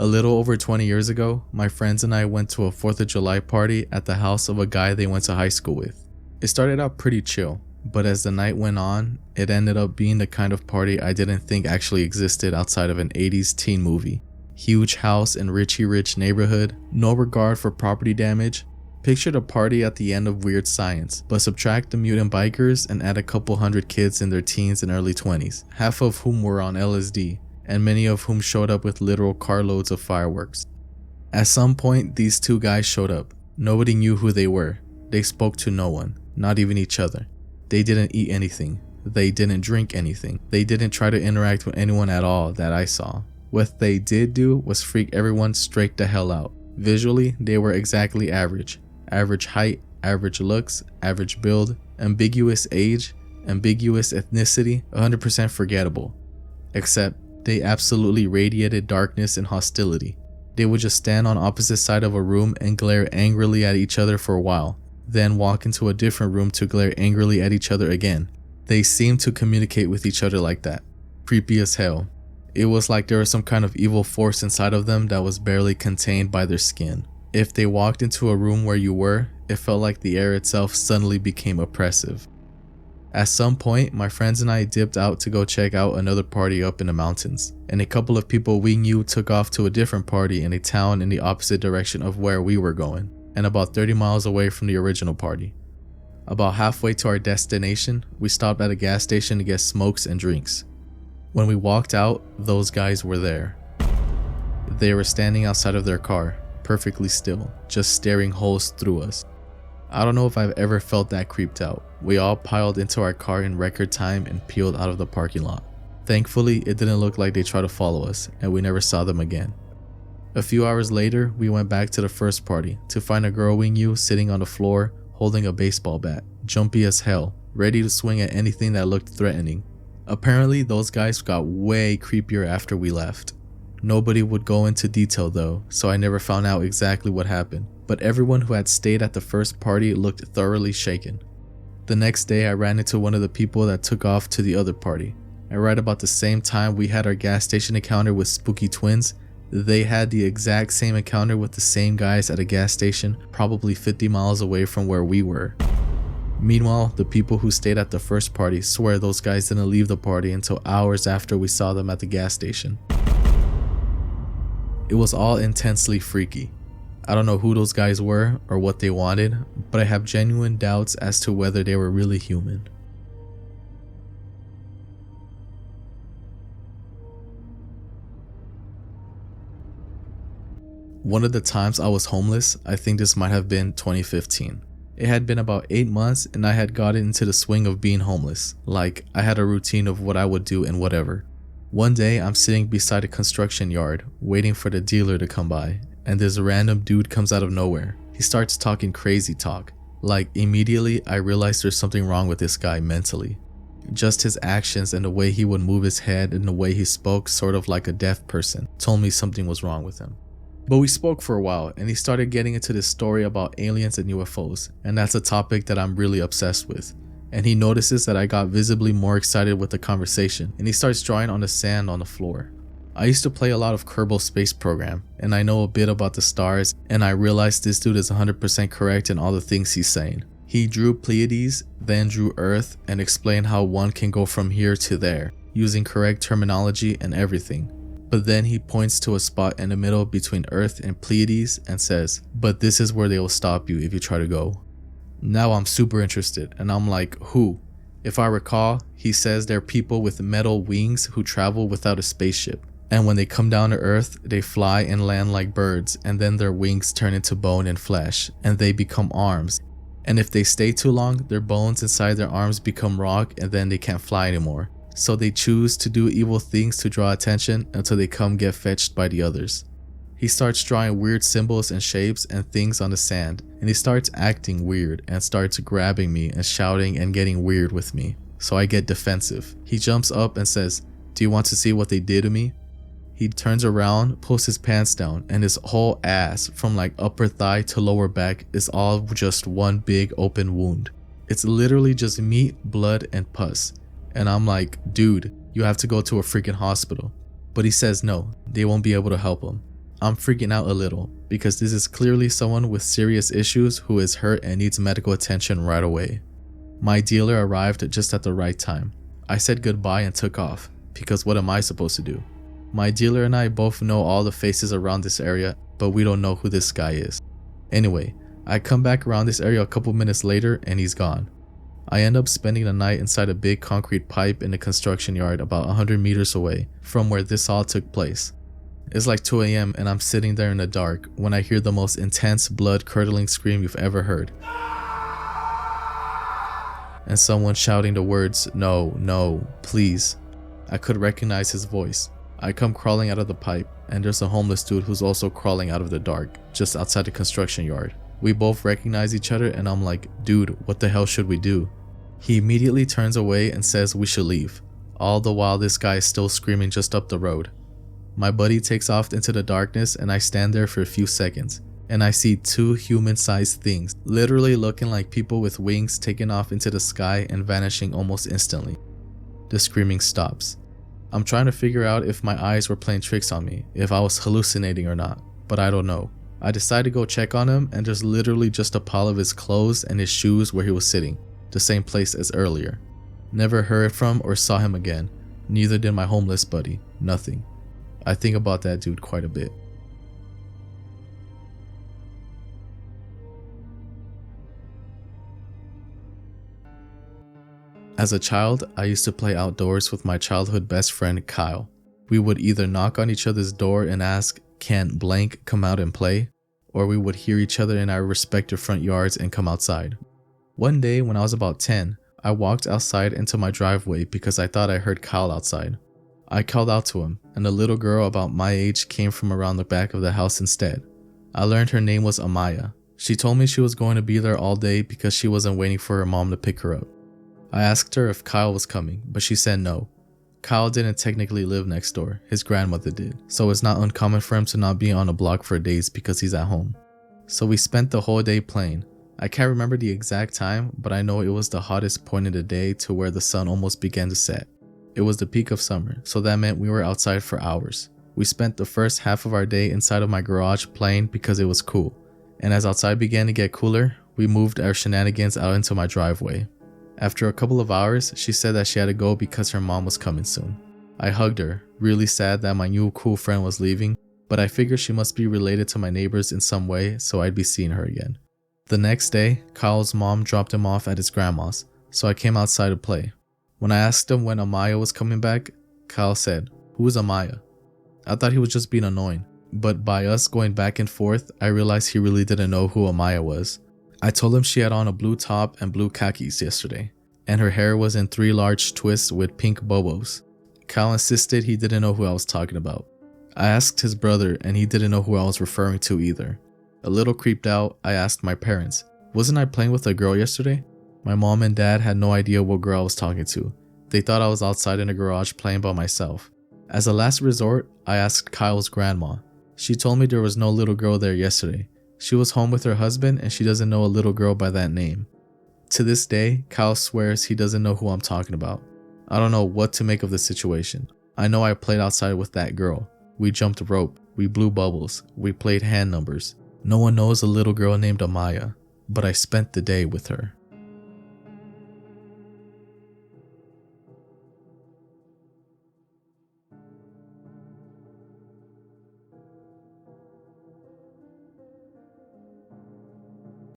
little over 20 years ago, my friends and I went to a 4th of July party at the house of a guy they went to high school with. It started out pretty chill, but as the night went on, it ended up being the kind of party I didn't think actually existed outside of an 80s teen movie. Huge house in Richie Rich neighborhood, no regard for property damage. Picture the party at the end of Weird Science, but subtract the mutant bikers and add a couple hundred kids in their teens and early 20s, half of whom were on LSD, and many of whom showed up with literal carloads of fireworks. At some point, these two guys showed up. Nobody knew who they were. They spoke to no one, not even each other. They didn't eat anything. They didn't drink anything. They didn't try to interact with anyone at all that I saw. What they did do was freak everyone straight the hell out. Visually, they were exactly average. Average height, average looks, average build, ambiguous age, ambiguous ethnicity, 100% forgettable. Except, they absolutely radiated darkness and hostility. They would just stand on opposite side of a room and glare angrily at each other for a while, then walk into a different room to glare angrily at each other again. They seemed to communicate with each other like that. Creepy as hell. It was like there was some kind of evil force inside of them that was barely contained by their skin. If they walked into a room where you were, it felt like the air itself suddenly became oppressive. At some point, my friends and I dipped out to go check out another party up in the mountains, and a couple of people we knew took off to a different party in a town in the opposite direction of where we were going, and about 30 miles away from the original party. About halfway to our destination, we stopped at a gas station to get smokes and drinks. When we walked out, those guys were there. They were standing outside of their car, perfectly still, just staring holes through us. I don't know if I've ever felt that creeped out. We all piled into our car in record time and peeled out of the parking lot. Thankfully, it didn't look like they tried to follow us, and we never saw them again. A few hours later, we went back to the first party to find a girl we knew sitting on the floor holding a baseball bat, jumpy as hell, ready to swing at anything that looked threatening. Apparently, those guys got way creepier after we left. Nobody would go into detail though, so I never found out exactly what happened, but everyone who had stayed at the first party looked thoroughly shaken. The next day I ran into one of the people that took off to the other party, and right about the same time we had our gas station encounter with Spooky Twins, they had the exact same encounter with the same guys at a gas station probably 50 miles away from where we were. Meanwhile, the people who stayed at the first party swear those guys didn't leave the party until hours after we saw them at the gas station. It was all intensely freaky. I don't know who those guys were or what they wanted, but I have genuine doubts as to whether they were really human. One of the times I was homeless, I think this might have been 2015. It had been about 8 months and I had gotten into the swing of being homeless. Like, I had a routine of what I would do and whatever. One day, I'm sitting beside a construction yard, waiting for the dealer to come by, and this random dude comes out of nowhere. He starts talking crazy talk. Like, immediately, I realized there's something wrong with this guy mentally. Just his actions and the way he would move his head and the way he spoke, sort of like a deaf person, told me something was wrong with him. But we spoke for a while, and he started getting into this story about aliens and UFOs, and that's a topic that I'm really obsessed with. And he notices that I got visibly more excited with the conversation, and he starts drawing on the sand on the floor. I used to play a lot of Kerbal Space Program, and I know a bit about the stars, and I realized this dude is 100% correct in all the things he's saying. He drew Pleiades, then drew Earth, and explained how one can go from here to there, using correct terminology and everything. But then he points to a spot in the middle between Earth and Pleiades and says, "But this is where they will stop you if you try to go." Now I'm super interested, and I'm like, who? If I recall, he says they're people with metal wings who travel without a spaceship. And when they come down to Earth, they fly and land like birds, and then their wings turn into bone and flesh, and they become arms. And if they stay too long, their bones inside their arms become rock, and then they can't fly anymore. So they choose to do evil things to draw attention until they come get fetched by the others. He starts drawing weird symbols and shapes and things on the sand, and he starts acting weird and starts grabbing me and shouting and getting weird with me. So I get defensive. He jumps up and says, "Do you want to see what they did to me?" He turns around, pulls his pants down, and his whole ass, from like upper thigh to lower back, is all just one big open wound. It's literally just meat, blood, and pus. And I'm like, dude, you have to go to a freaking hospital. But he says no, they won't be able to help him. I'm freaking out a little because this is clearly someone with serious issues who is hurt and needs medical attention right away. My dealer arrived just at the right time. I said goodbye and took off, because what am I supposed to do? My dealer and I both know all the faces around this area, but we don't know who this guy is. Anyway, I come back around this area a couple minutes later and he's gone. I end up spending the night inside a big concrete pipe in a construction yard about 100 meters away from where this all took place. It's like 2 a.m. and I'm sitting there in the dark when I hear the most intense blood-curdling scream you've ever heard. And someone shouting the words, "No, no, please." I could recognize his voice. I come crawling out of the pipe, and there's a homeless dude who's also crawling out of the dark, just outside the construction yard. We both recognize each other and I'm like, "Dude, what the hell should we do?" He immediately turns away and says we should leave, all the while this guy is still screaming just up the road. My buddy takes off into the darkness and I stand there for a few seconds, and I see two human-sized things, literally looking like people with wings, taking off into the sky and vanishing almost instantly. The screaming stops. I'm trying to figure out if my eyes were playing tricks on me, if I was hallucinating or not, but I don't know. I decide to go check on him, and there's literally just a pile of his clothes and his shoes where he was sitting, the same place as earlier. Never heard from or saw him again, neither did my homeless buddy, nothing. I think about that dude quite a bit. As a child, I used to play outdoors with my childhood best friend Kyle. We would either knock on each other's door and ask, "Can blank come out and play?" Or we would hear each other in our respective front yards and come outside. One day when I was about 10, I walked outside into my driveway because I thought I heard Kyle outside. I called out to him, and a little girl about my age came from around the back of the house instead. I learned her name was Amaya. She told me she was going to be there all day because she wasn't waiting for her mom to pick her up. I asked her if Kyle was coming, but she said no. Kyle didn't technically live next door, his grandmother did, so it's not uncommon for him to not be on the block for days because he's at home. So we spent the whole day playing. I can't remember the exact time, but I know it was the hottest point of the day to where the sun almost began to set. It was the peak of summer, so that meant we were outside for hours. We spent the first half of our day inside of my garage playing because it was cool, and as outside began to get cooler, we moved our shenanigans out into my driveway. After a couple of hours, she said that she had to go because her mom was coming soon. I hugged her, really sad that my new cool friend was leaving, but I figured she must be related to my neighbors in some way, so I'd be seeing her again. The next day, Kyle's mom dropped him off at his grandma's, so I came outside to play. When I asked him when Amaya was coming back, Kyle said, "Who's Amaya?" I thought he was just being annoying, but by us going back and forth, I realized he really didn't know who Amaya was. I told him she had on a blue top and blue khakis yesterday, and her hair was in 3 large twists with pink bobos. Kyle insisted he didn't know who I was talking about. I asked his brother and he didn't know who I was referring to either. A little creeped out, I asked my parents, "Wasn't I playing with a girl yesterday?" My mom and dad had no idea what girl I was talking to. They thought I was outside in the garage playing by myself. As a last resort, I asked Kyle's grandma. She told me there was no little girl there yesterday. She was home with her husband and she doesn't know a little girl by that name. To this day, Kyle swears he doesn't know who I'm talking about. I don't know what to make of the situation. I know I played outside with that girl. We jumped rope, we blew bubbles, we played hand numbers. No one knows a little girl named Amaya, but I spent the day with her.